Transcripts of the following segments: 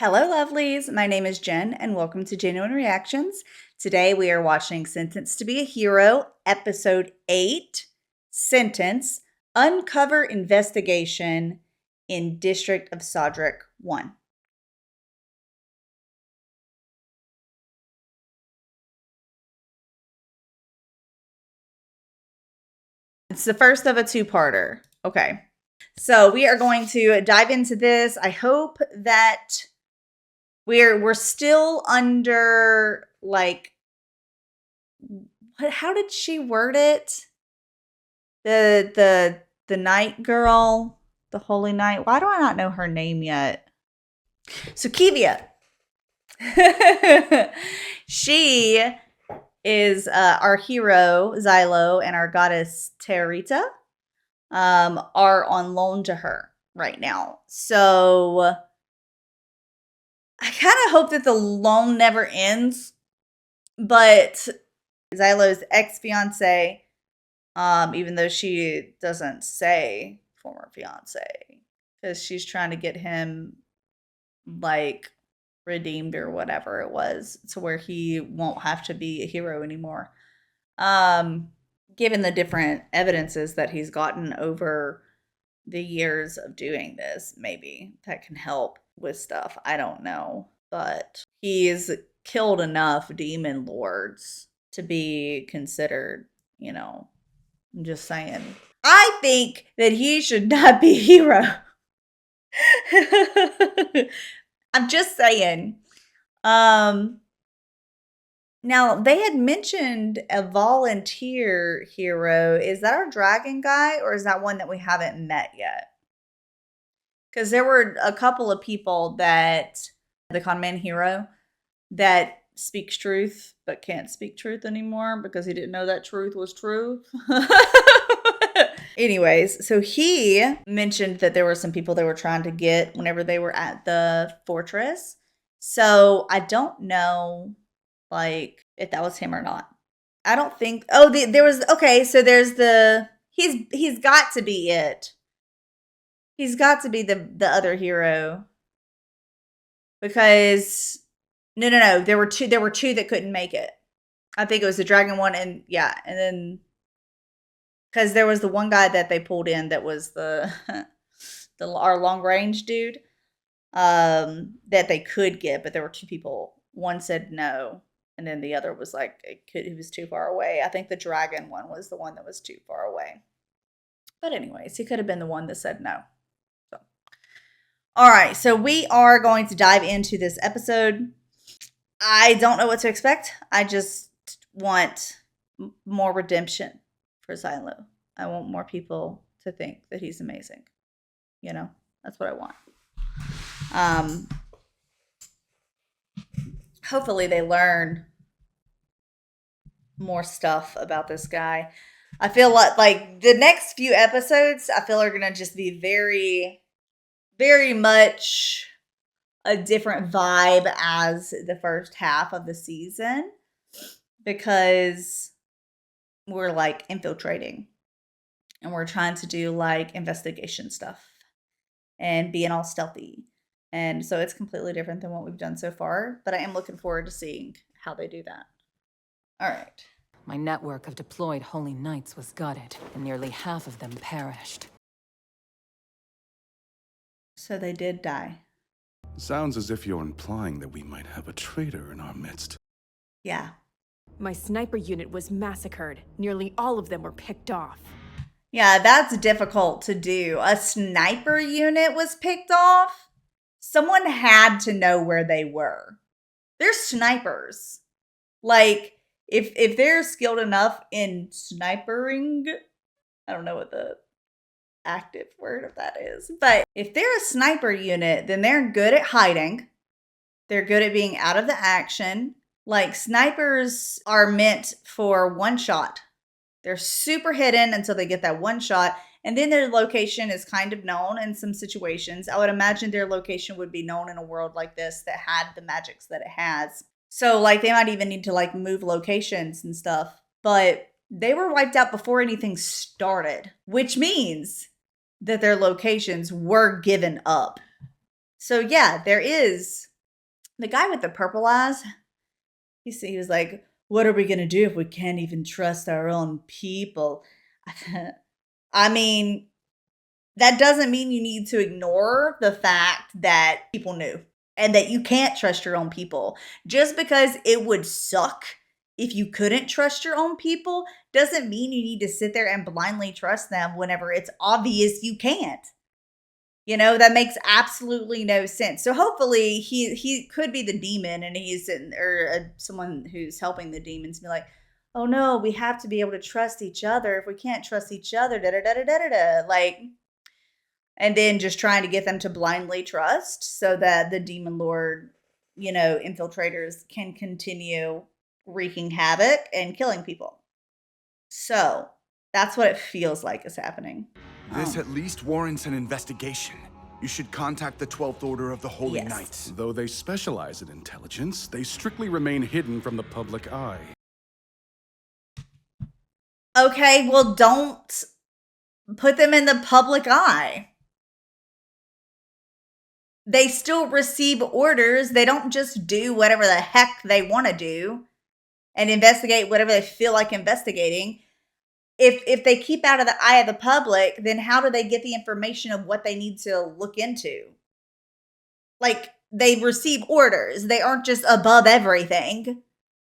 Hello, lovelies. My name is Jen, and welcome to Genuine Reactions. Today we are watching Sentenced to be a Hero, Episode 8, Sentence, Undercover Investigation in District of Sodrick 1. It's the first of a two-parter. Okay. So we are going to dive into this. I hope that we're still under, like, how did she word it? The night girl, the holy night. Why do I not know her name yet? So Kivia. She is our hero, Xylo, and our goddess Terita are on loan to her right now. So I kind of hope that the loan never ends, but Xylo's ex-fiance, even though she doesn't say former fiance, because she's trying to get him, like, redeemed or whatever it was, to where he won't have to be a hero anymore. Given the different evidences that he's gotten over the years of doing this, maybe that can help with stuff. I don't know. But he's killed enough demon lords to be considered, I'm just saying. I think that he should not be a hero. I'm just saying. Now, they had mentioned a volunteer hero. Is that our dragon guy, or is that one that we haven't met yet? Because there were a couple of people that, the con man hero, that speaks truth but can't speak truth anymore because he didn't know that truth was true. Anyways, so he mentioned that there were some people they were trying to get whenever they were at the fortress. So I don't know, like, if that was him or not. I don't think. Oh, there was. Okay, so there's the. He's got to be it. He's got to be the other hero. Because no. There were two that couldn't make it. I think it was the dragon one, and then because there was the one guy that they pulled in that was the our long range dude, that they could get, but there were two people. One said no, and then the other was like he was too far away. I think the dragon one was the one that was too far away. But anyways, he could have been the one that said no. So, all right, so we are going to dive into this episode. I don't know what to expect. I just want more redemption for Xylo. I want more people to think that he's amazing. That's what I want. Hopefully they learn more stuff about this guy. I feel like the next few episodes, I feel, are going to just be very, very much a different vibe as the first half of the season, because we're, like, infiltrating and we're trying to do, like, investigation stuff and being all stealthy. And so it's completely different than what we've done so far, but I am looking forward to seeing how they do that. All right. My network of deployed holy knights was gutted, and nearly half of them perished. So they did die. Sounds as if you're implying that we might have a traitor in our midst. Yeah. My sniper unit was massacred. Nearly all of them were picked off. Yeah, that's difficult to do. A sniper unit was picked off? Someone had to know where they were. They're snipers. Like, if they're skilled enough in snipering, I don't know what the active word of that is, but if they're a sniper unit, then they're good at hiding. They're good at being out of the action. Like, snipers are meant for one shot. They're super hidden until they get that one shot, and then their location is kind of known in some situations. I would imagine their location would be known in a world like this that had the magics that it has. So, like, they might even need to, like, move locations and stuff. But they were wiped out before anything started, which means that their locations were given up. So, yeah, there is The guy with the purple eyes, he was like, what are we going to do if we can't even trust our own people? I mean, that doesn't mean you need to ignore the fact that people knew and that you can't trust your own people. Just because it would suck if you couldn't trust your own people doesn't mean you need to sit there and blindly trust them whenever it's obvious you can't. You know, that makes absolutely no sense. So hopefully he could be the demon, and he's someone who's helping the demons be like, oh no, we have to be able to trust each other. If we can't trust each other, da da da da da da, like, and then just trying to get them to blindly trust so that the demon lord, you know, infiltrators can continue wreaking havoc and killing people. So that's what it feels like is happening. This at least warrants an investigation. You should contact the 12th Order of the Holy Yes. Knights. Though they specialize in intelligence, they strictly remain hidden from the public eye. Okay, well, don't put them in the public eye. They still receive orders. They don't just do whatever the heck they want to do and investigate whatever they feel like investigating. If they keep out of the eye of the public, then how do they get the information of what they need to look into? Like, they receive orders. They aren't just above everything.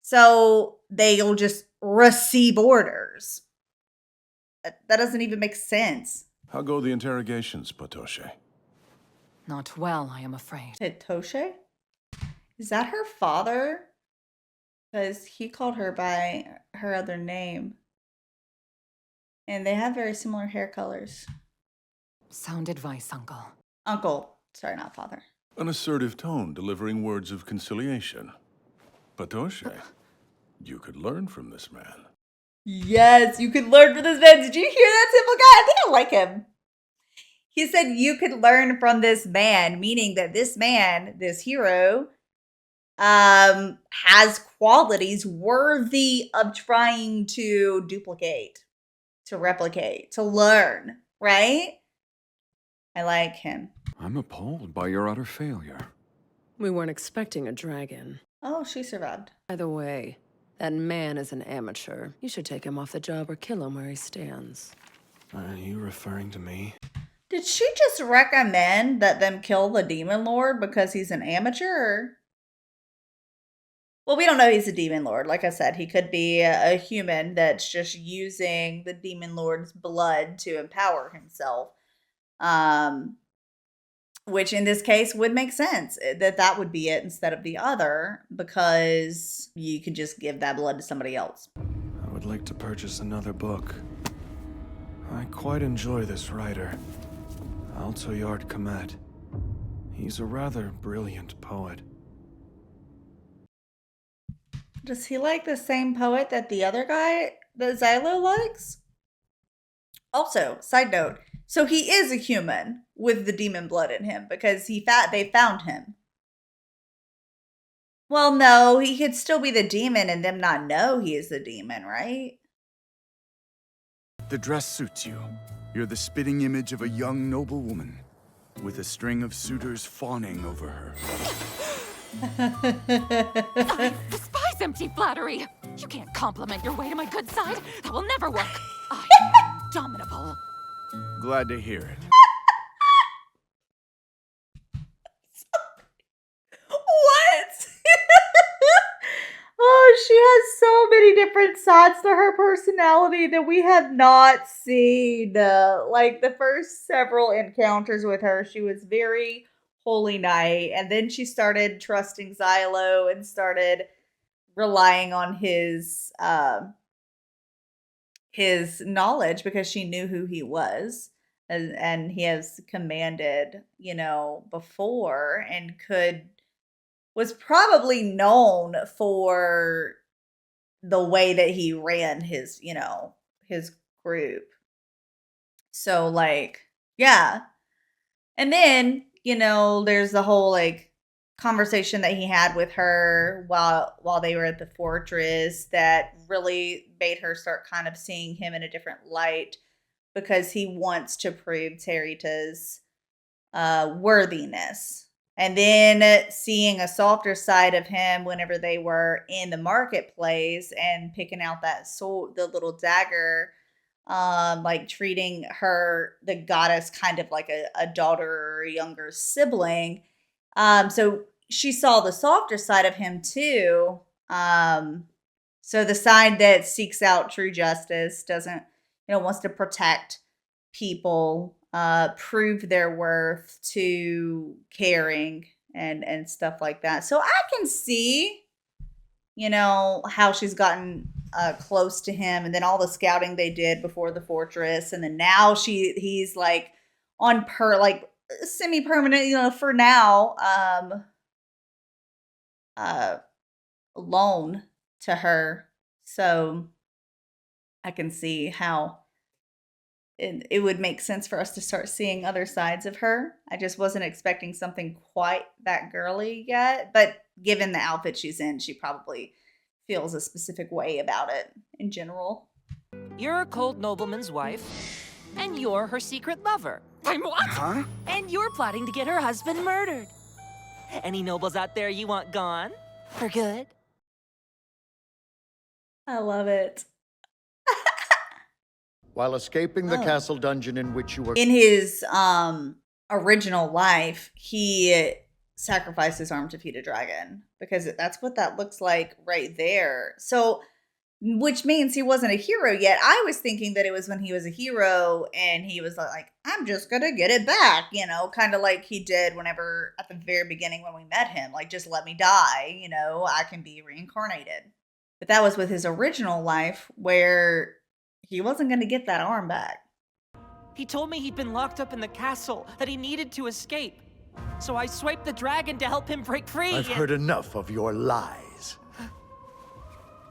So they'll just receive orders. That doesn't even make sense. How go the interrogations, Potoshe? Not well, I am afraid. Toshe? Is that her father? Because he called her by her other name. And they have very similar hair colors. Sound advice, Uncle. Uncle. Sorry, not father. An assertive tone delivering words of conciliation. Potoshe, you could learn from this man. Yes, you could learn from this man. Did you hear that, simple guy? I think I like him. He said you could learn from this man, meaning that this man, this hero, has qualities worthy of trying to duplicate, to replicate, to learn, right? I like him. I'm appalled by your utter failure. We weren't expecting a dragon. Oh, she survived. By the way, that man is an amateur. You should take him off the job or kill him where he stands. Are you referring to me? Did she just recommend that them kill the demon lord because he's an amateur? Well, we don't know he's a demon lord. Like I said, he could be a human that's just using the demon lord's blood to empower himself. Which in this case would make sense that would be it instead of the other, because you could just give that blood to somebody else. I would like to purchase another book. I quite enjoy this writer, Altoyard Komet. He's a rather brilliant poet. Does he like the same poet that the other guy that Xylo likes? Also, side note, so he is a human with the demon blood in him because they found him. Well, no, he could still be the demon and them not know he is the demon, right? The dress suits you. You're the spitting image of a young noble woman, with a string of suitors fawning over her. I despise empty flattery. You can't compliment your way to my good side. That will never work. I am indomitable. Glad to hear it. What? Oh, she has so many different sides to her personality that we have not seen. Like the first several encounters with her, she was very holy knight, and then she started trusting Xylo and started relying on his knowledge because she knew who he was. And he has commanded, before, and was probably known for the way that he ran his group. So yeah. And then, there's the whole conversation that he had with her while they were at the fortress that really made her start kind of seeing him in a different light, because he wants to prove Terita's worthiness. And then seeing a softer side of him whenever they were in the marketplace and picking out that sword, the little dagger, like treating her, the goddess, kind of like a daughter or a younger sibling. So she saw the softer side of him too. So the side that seeks out true justice, doesn't, wants to protect people, prove their worth to caring and stuff like that. So I can see, how she's gotten close to him, and then all the scouting they did before the fortress, and then now he's like on semi-permanent, for now, loan to her. So I can see how it would make sense for us to start seeing other sides of her. I just wasn't expecting something quite that girly yet, but given the outfit she's in, she probably feels a specific way about it in general. You're a cold nobleman's wife, and you're her secret lover. I'm what? Huh? And you're plotting to get her husband murdered. Any nobles out there you want gone? For good? I love it. While escaping the castle dungeon in which you were... In his original life, he sacrificed his arm to feed a dragon, because that's what that looks like right there. So, which means he wasn't a hero yet. I was thinking that it was when he was a hero and he was like, I'm just gonna get it back, kind of like he did whenever at the very beginning when we met him, like, just let me die, I can be reincarnated. But that was with his original life, where he wasn't going to get that arm back. He told me he'd been locked up in the castle, that he needed to escape. So I swiped the dragon to help him break free. I've heard enough of your lies.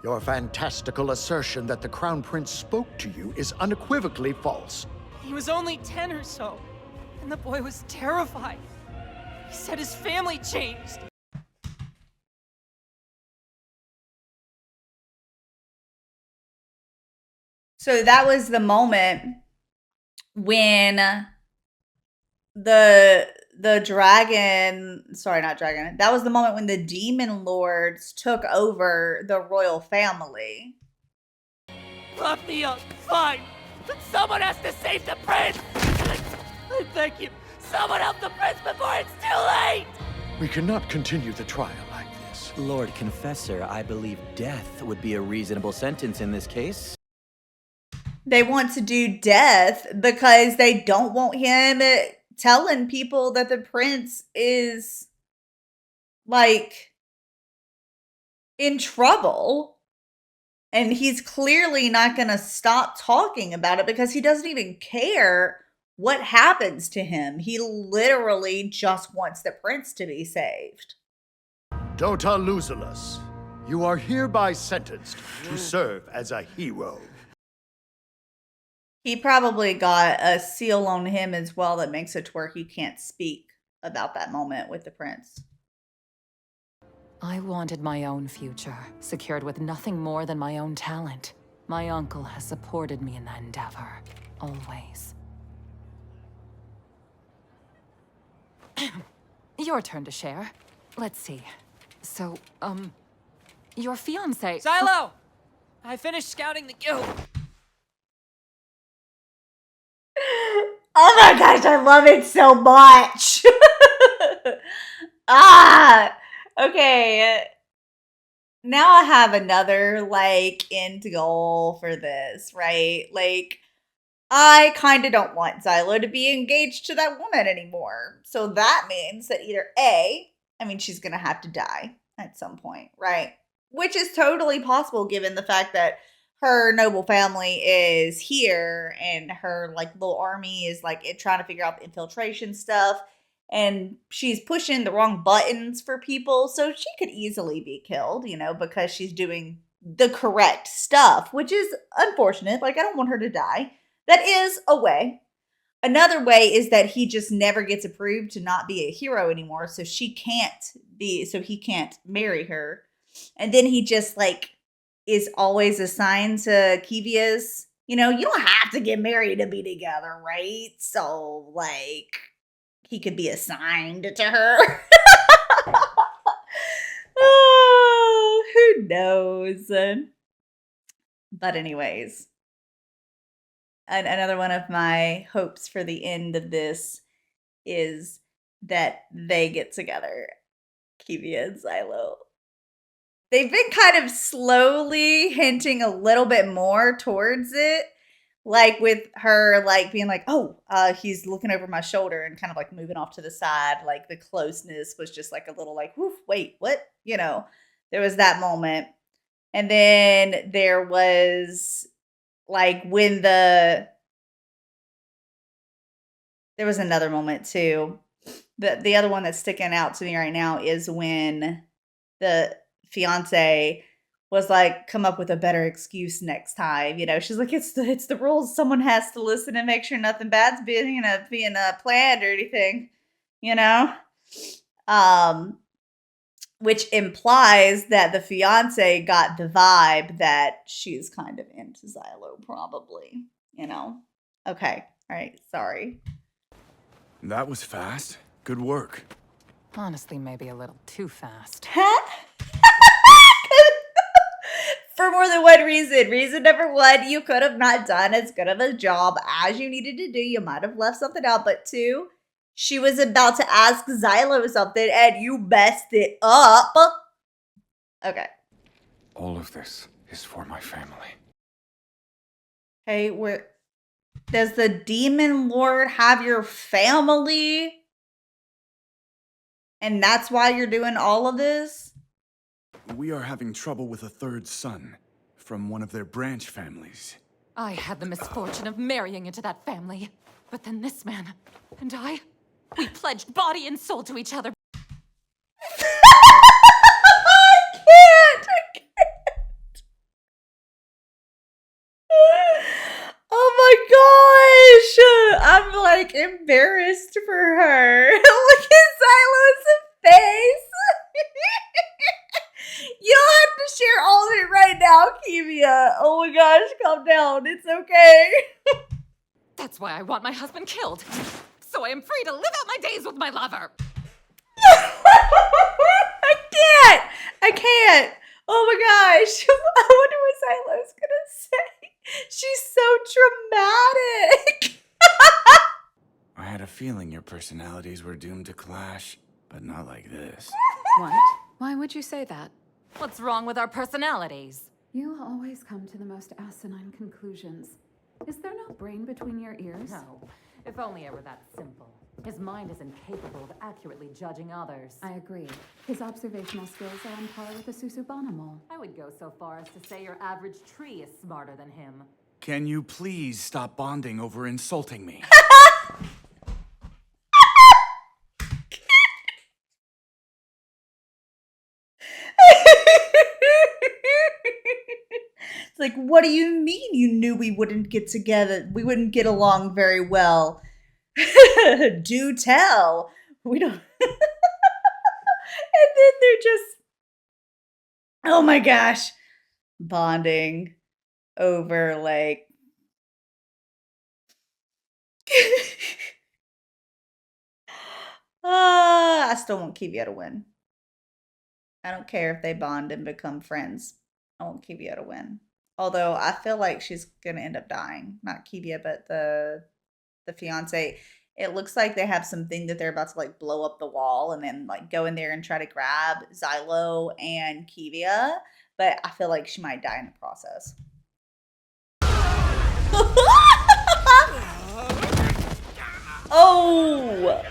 Your fantastical assertion that the Crown Prince spoke to you is unequivocally false. He was only 10 or so, and the boy was terrified. He said his family changed. So that was the moment when the dragon, sorry, not dragon. That was the moment when the demon lords took over the royal family. Lock me up, fine. But someone has to save the prince. I beg you, someone help the prince before it's too late. We cannot continue the trial like this. Lord Confessor, I believe death would be a reasonable sentence in this case. They want to do death because they don't want him telling people that the prince is, like, in trouble. And he's clearly not going to stop talking about it because he doesn't even care what happens to him. He literally just wants the prince to be saved. Dota Luzulus, you are hereby sentenced to serve as a hero. He probably got a seal on him as well that makes it to where he can't speak about that moment with the prince. I wanted my own future, secured with nothing more than my own talent. My uncle has supported me in that endeavor, always. Your turn to share. Let's see. So, your fiancé... Xylo! I finished scouting the guild. Oh my gosh, I love it so much. Okay. Now I have another, end goal for this, right? I kind of don't want Xylo to be engaged to that woman anymore. So that means that either she's going to have to die at some point, right? Which is totally possible given the fact that her noble family is here and her little army is trying to figure out the infiltration stuff, and she's pushing the wrong buttons for people, so she could easily be killed, because she's doing the correct stuff, which is unfortunate. I don't want her to die. That is a way. Another way is that he just never gets approved to not be a hero anymore, so he can't marry her, and then he just is always assigned to Kivia's. You don't have to get married to be together, right? So, he could be assigned to her. frozen. But anyways, another one of my hopes for the end of this is that they get together, Kivia and Xylo. They've been kind of slowly hinting a little bit more towards it. Like with her like being like, oh, he's looking over my shoulder and kind of like moving off to the side. Like the closeness was just like a little like, woof, wait, what? You know, there was that moment. And then there was like when there was another moment too. The other one that's sticking out to me right now is when the fiance was like, come up with a better excuse next time. You know, she's like, it's the rules. Someone has to listen and make sure nothing bad's being planned or anything, you know? Which implies that the fiance got the vibe that she's kind of into Xylo, probably, you know? Okay. All right. Sorry. That was fast. Good work. Honestly, maybe a little too fast. Huh? For more than one reason. Reason number one, you could have not done as good of a job as you needed to do. You might have left something out. But two, she was about to ask Xylo something and you messed it up. Okay. All of this is for my family. Hey, does the demon lord have your family? And that's why you're doing all of this? We are having trouble with a third son from one of their branch families. I had the misfortune of marrying into that family. But then this man and I, we pledged body and soul to each other. I can't. Oh my gosh. I'm like embarrassed for her. Look at Xylo's face. You don't have to share all of it right now, Kivia. Oh my gosh, calm down. It's okay. That's why I want my husband killed. So I am free to live out my days with my lover. I can't. Oh my gosh. I wonder what Xylo's gonna say. She's so dramatic. I had a feeling your personalities were doomed to clash, but not like this. What? Why would you say that? What's wrong with our personalities? You always come to the most asinine conclusions. Is there no brain between your ears? No. If only it were that simple. His mind is incapable of accurately judging others. I agree. His observational skills are on par with the Susubanimal. I would go so far as to say your average tree is smarter than him. Can you please stop bonding over insulting me? It's like, what do you mean you knew we wouldn't get together? We wouldn't get along very well. Do tell. We don't. And then they're just, oh my gosh, bonding over like. I still want Kivia to win. I don't care if they bond and become friends. I want Kivia to win. Although I feel like she's gonna end up dying. Not Kivia, but the fiance. It looks like they have something that they're about to like blow up the wall and then like go in there and try to grab Xylo and Kivia. But I feel like she might die in the process. Oh!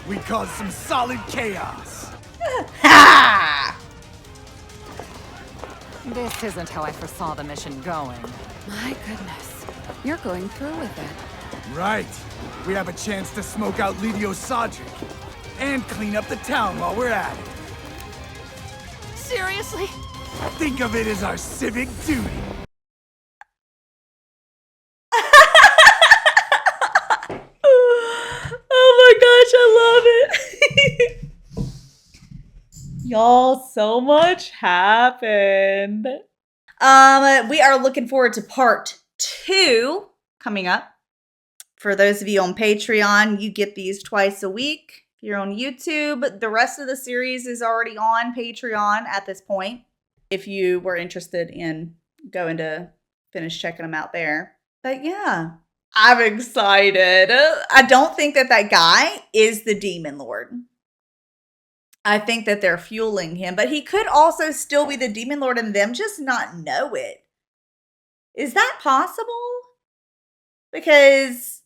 We caused some solid chaos. Ha! This isn't how I foresaw the mission going. My goodness. You're going through with it. Right. We have a chance to smoke out District of Sodrick and clean up the town while we're at it. Seriously? Think of it as our civic duty. Oh my gosh, I love it. Y'all, so much happened. We are looking forward to part 2 coming up. For those of you on Patreon, you get these twice a week. If you're on YouTube, the rest of the series is already on Patreon at this point. If you were interested in going to finish checking them out there. But yeah, I'm excited. I don't think that guy is the Demon Lord. I think that they're fueling him, but he could also still be the Demon Lord and them just not know it. Is that possible? Because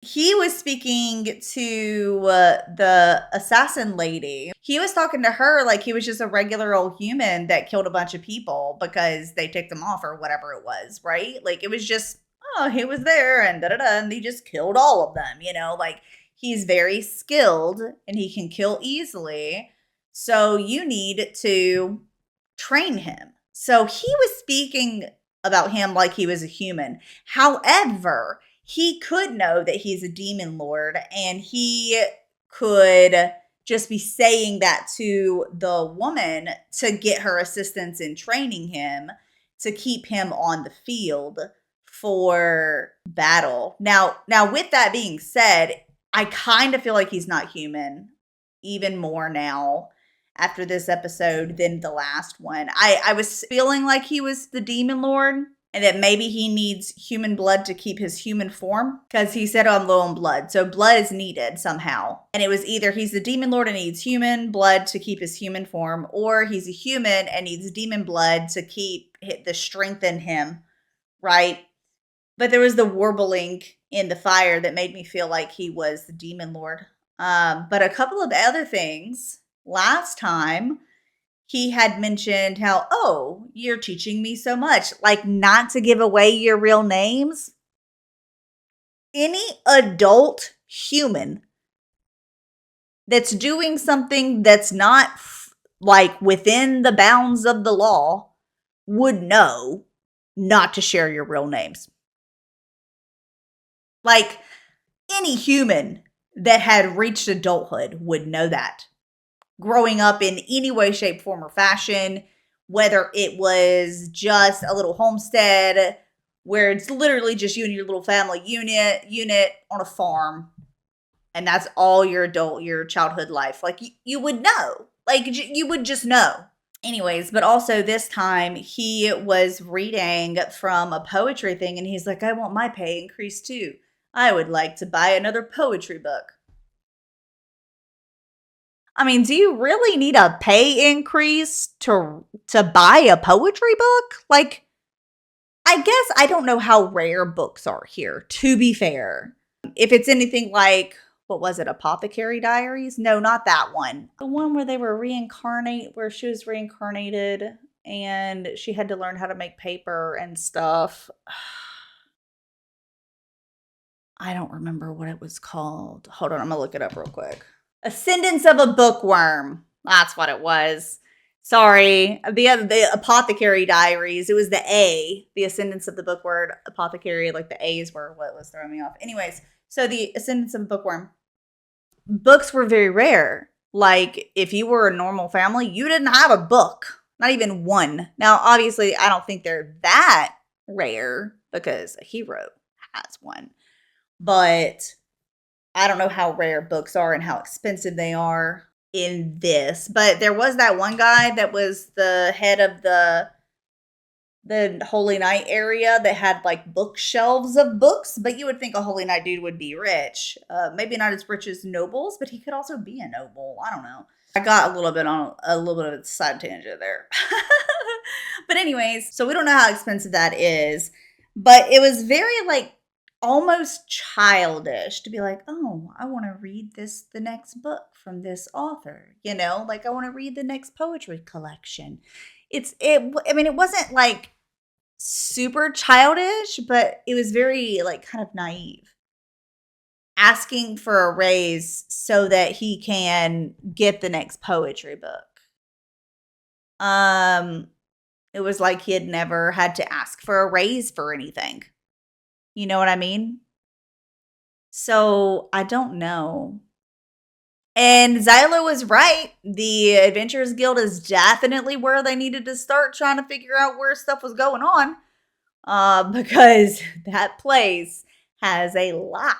he was speaking to the assassin lady. He was talking to her like he was just a regular old human that killed a bunch of people because they ticked him off or whatever it was, right? Like it was just, oh, he was there and da-da-da, and he just killed all of them, you know? Like he's very skilled and he can kill easily. So you need to train him. So he was speaking about him like he was a human. However, he could know that he's a demon lord and he could just be saying that to the woman to get her assistance in training him to keep him on the field for battle. Now with that being said, I kind of feel like he's not human even more now after this episode than the last one. I was feeling like he was the demon lord and that maybe he needs human blood to keep his human form because he said, oh, I'm low on blood. So blood is needed somehow. And it was either he's the demon lord and needs human blood to keep his human form, or he's a human and needs demon blood to keep the strength in him, right? But there was the warbling in the fire that made me feel like he was the demon lord. But a couple of the other things, last time, he had mentioned how, oh, you're teaching me so much, like not to give away your real names. Any adult human that's doing something that's not like within the bounds of the law would know not to share your real names. Like any human that had reached adulthood would know that. Growing up in any way, shape, form, or fashion, whether it was just a little homestead where it's literally just you and your little family unit on a farm, and that's all your childhood life. Like you would know, like you would just know. Anyways, but also this time he was reading from a poetry thing and he's like, I want my pay increased too. I would like to buy another poetry book. I mean, do you really need a pay increase to buy a poetry book? Like, I guess I don't know how rare books are here, to be fair. If it's anything like, what was it, Apothecary Diaries? No, not that one. The one where they were where she was reincarnated and she had to learn how to make paper and stuff. I don't remember what it was called. Hold on, I'm gonna look it up real quick. Ascendance of a Bookworm. That's what it was. Sorry. The Apothecary Diaries. It was the A. The Ascendance of the Bookworm. Apothecary, like the A's were what was throwing me off. Anyways, so the Ascendance of a Bookworm. Books were very rare. Like, if you were a normal family, you didn't have a book. Not even one. Now, obviously, I don't think they're that rare because a hero has one. But I don't know how rare books are and how expensive they are in this. But there was that one guy that was the head of the Holy Knight area that had like bookshelves of books. But you would think a Holy Knight dude would be rich. Maybe not as rich as nobles, but he could also be a noble. I don't know. I got a little bit of a side tangent there. But anyways, so we don't know how expensive that is. But it was very like almost childish to be like, oh, I want to read the next book from this author, you know, like I want to read the next poetry collection. I mean, it wasn't like super childish, but it was very like kind of naive. Asking for a raise so that he can get the next poetry book. It was like he had never had to ask for a raise for anything. You know what I mean? So I don't know. And Xylo was right. The Adventurers Guild is definitely where they needed to start trying to figure out where stuff was going on. Because that place has a lot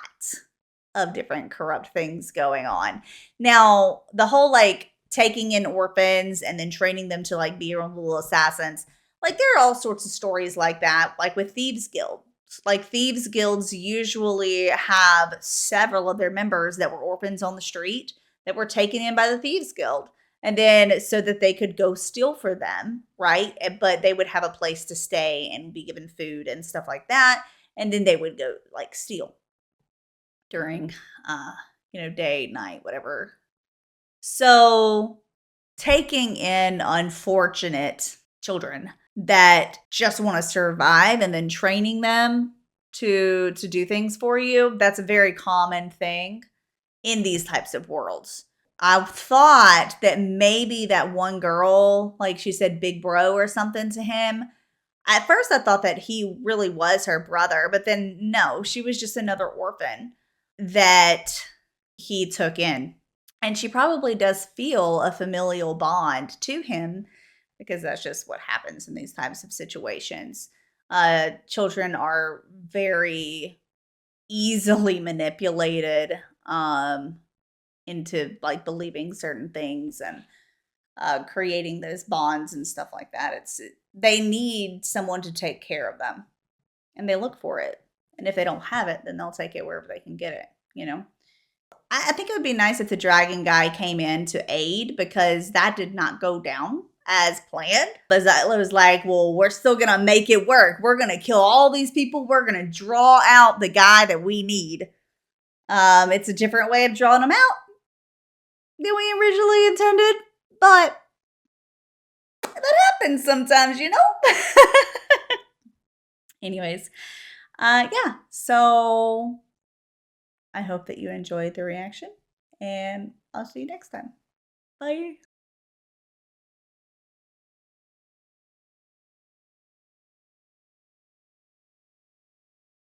of different corrupt things going on. Now, the whole like taking in orphans and then training them to like be your own little assassins, like there are all sorts of stories like that, like with thieves guilds. Like thieves guilds usually have several of their members that were orphans on the street that were taken in by the thieves guild. And then so that they could go steal for them, right? But they would have a place to stay and be given food and stuff like that. And then they would go like steal during day, night, whatever. So taking in unfortunate children that just want to survive and then training them to do things for you, that's a very common thing in these types of worlds. I thought that maybe that one girl, like she said big bro or something to him. At first I thought that he really was her brother, but then no, she was just another orphan that he took in. And she probably does feel a familial bond to him because that's just what happens in these types of situations. Children are very easily manipulated into like believing certain things and creating those bonds and stuff like that. They need someone to take care of them, and they look for it. And if they don't have it, then they'll take it wherever they can get it. I think it would be nice if the dragon guy came in to aid, because that did not go down as planned. But Xylo was like, well, we're still going to make it work. We're going to kill all these people. We're going to draw out the guy that we need. It's a different way of drawing them out than we originally intended, but that happens sometimes, Anyways, yeah, so I hope that you enjoyed the reaction, and I'll see you next time. Bye.